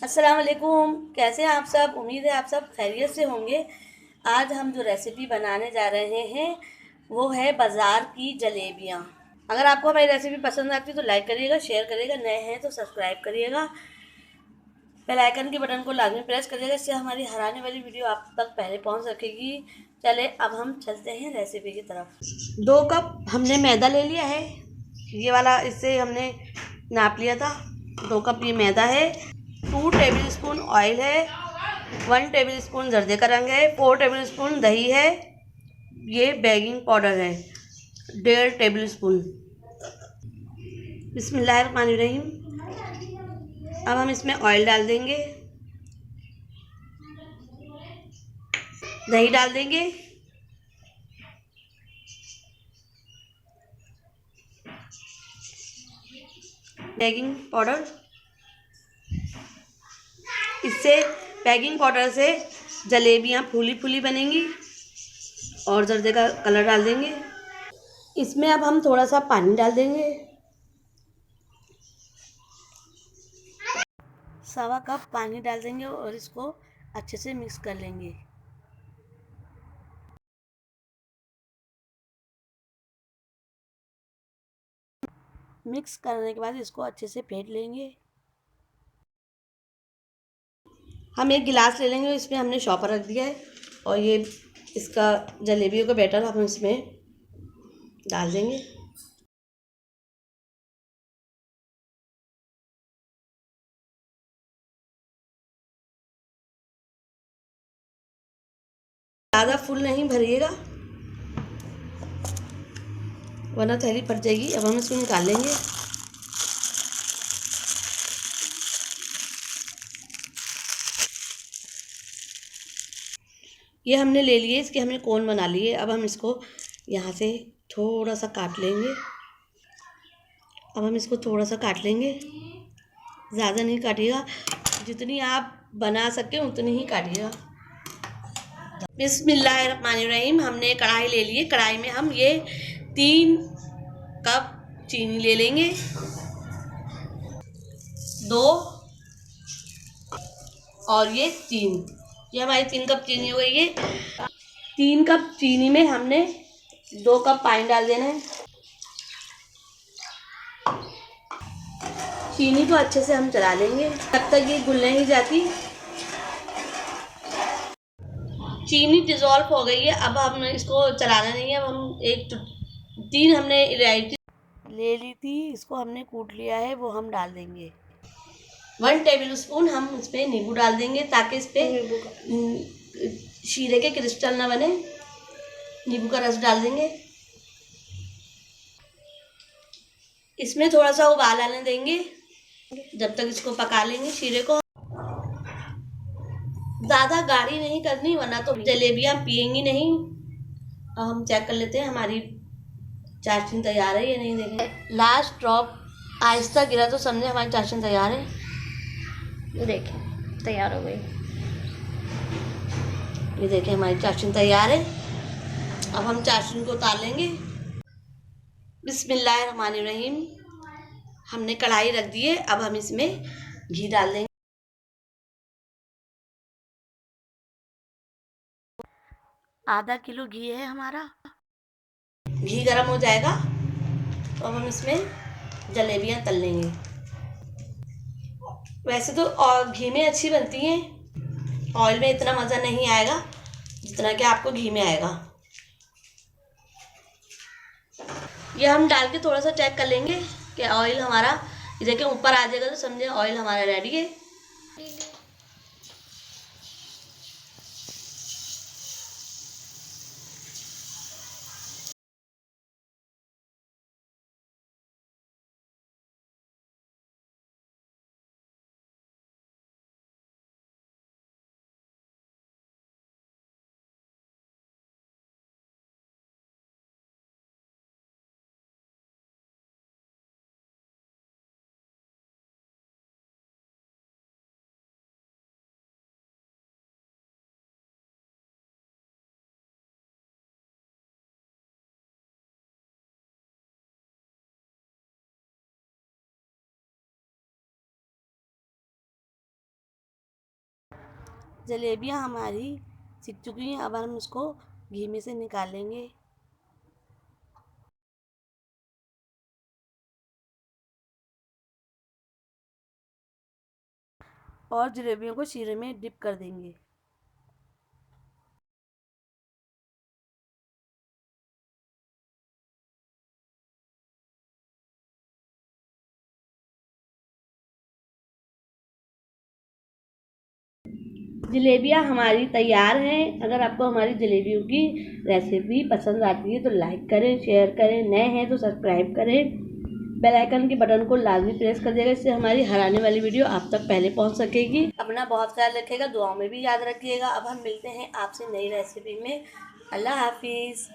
अस्सलाम वालेकुम। कैसे हैं आप सब? उम्मीद है आप सब खैरियत से होंगे। आज हम जो रेसिपी बनाने जा रहे हैं वो है बाज़ार की जलेबियाँ। अगर आपको हमारी रेसिपी पसंद आती है तो लाइक करिएगा, शेयर करिएगा, नए हैं तो सब्सक्राइब करिएगा, बेल आइकन के बटन को लाजमी प्रेस करिएगा, इससे हमारी हर आने वाली वीडियो आप तक पहले पहुंच सकेगी। चले अब हम चलते हैं रेसिपी की तरफ। 2 कप हमने मैदा ले लिया है, ये वाला, इससे हमने नाप लिया था। 2 कप ये मैदा है। 2 टेबल स्पून ऑयल है। 1 टेबल स्पून जर्दे का रंग है। 4 टेबल स्पून दही है। ये बेकिंग पाउडर है 1.5 टेबल स्पून। बिस्मिल्लाहिर्रहमानिर्रहीम। अब हम इसमें ऑयल डाल देंगे, दही डाल देंगे, बेकिंग पाउडर। इससे बेकिंग पाउडर से जलेबियाँ फूली फूली बनेंगी। और जर्दे का कलर डाल देंगे। इसमें अब हम थोड़ा सा पानी डाल देंगे, 1.25 कप पानी डाल देंगे और इसको अच्छे से मिक्स कर लेंगे। मिक्स करने के बाद इसको अच्छे से फेंट लेंगे। हम एक गिलास ले लेंगे, इसमें हमने शॉपर रख दिया है और ये इसका जलेबियों का बैटर हम इसमें डाल देंगे। ज़्यादा फुल नहीं भरिएगा वरना थैली फट जाएगी। अब हम इसको निकाल लेंगे। ये हमने ले लिए, इसके हमने कोन बना लिए। अब हम इसको यहाँ से थोड़ा सा काट लेंगे। अब हम इसको थोड़ा सा काट लेंगे, ज़्यादा नहीं काटिएगा, जितनी आप बना सकें उतनी ही काटिएगा। बिस्मिल्लाहिर्रहमानिर्रहीम। हमने कढ़ाई ले ली है। कढ़ाई में हम ये 3 कप चीनी ले लेंगे, 2 और ये 3। ये हमारी 3 कप चीनी हो गई है। 3 कप चीनी में हमने 2 कप पानी डाल देना है। चीनी को अच्छे से हम चला लेंगे तब तक ये घुल नहीं जाती। चीनी डिज़ोल्व हो गई है। अब हम इसको चलाना नहीं है। अब हम 3 हमने इलायची ले ली थी, इसको हमने कूट लिया है, वो हम डाल देंगे। 1 टेबल स्पून हम इस पर नींबू डाल देंगे ताकि इस पर शीरे के क्रिस्टल ना बने। नींबू का रस डाल देंगे। इसमें थोड़ा सा उबाल आने देंगे, जब तक इसको पका लेंगे शीरे को। ज़्यादा गाढ़ी नहीं करनी वरना तो जलेबियाँ पियेंगी नहीं। अब हम चेक कर लेते हैं हमारी चाशनी तैयार है या नहीं। देखें, लास्ट ड्रॉप आहिस्ता गिरा तो समझे हमारी चाशनी तैयार है। ये देखें तैयार हो गई। ये देखें हमारी चाशनी तैयार है। अब हम चाशनी को उतार लेंगे। बिस्मिल्लाहिर्रहमानिर्रहीम। हमने कढ़ाई रख दी है। अब हम इसमें घी डाल देंगे। आधा किलो घी है हमारा। घी गर्म हो जाएगा तो अब हम इसमें जलेबियाँ तल लेंगे। वैसे तो और घी में अच्छी बनती हैं, ऑयल में इतना मज़ा नहीं आएगा जितना कि आपको घी में आएगा। ये हम डाल के थोड़ा सा चेक कर लेंगे कि ऑयल हमारा, ये देखिए ऊपर आ जाएगा तो समझे ऑयल हमारा रेडी है। जलेबियाँ हमारी सीख चुकी हैं। अब हम इसको घी में से निकालेंगे। और जलेबियों को शीरे में डिप कर देंगे। जलेबियाँ हमारी तैयार हैं। अगर आपको हमारी जलेबियों की रेसिपी पसंद आती है तो लाइक करें, शेयर करें, नए हैं तो सब्सक्राइब करें, बेल आइकन के बटन को लाजमी प्रेस कर देगा। इससे हमारी हर आने वाली वीडियो आप तक पहले पहुंच सकेगी। अपना बहुत ख्याल रखिएगा, दुआओं में भी याद रखिएगा। अब हम मिलते हैं आपसे नई रेसिपी में। अल्लाह हाफिज़।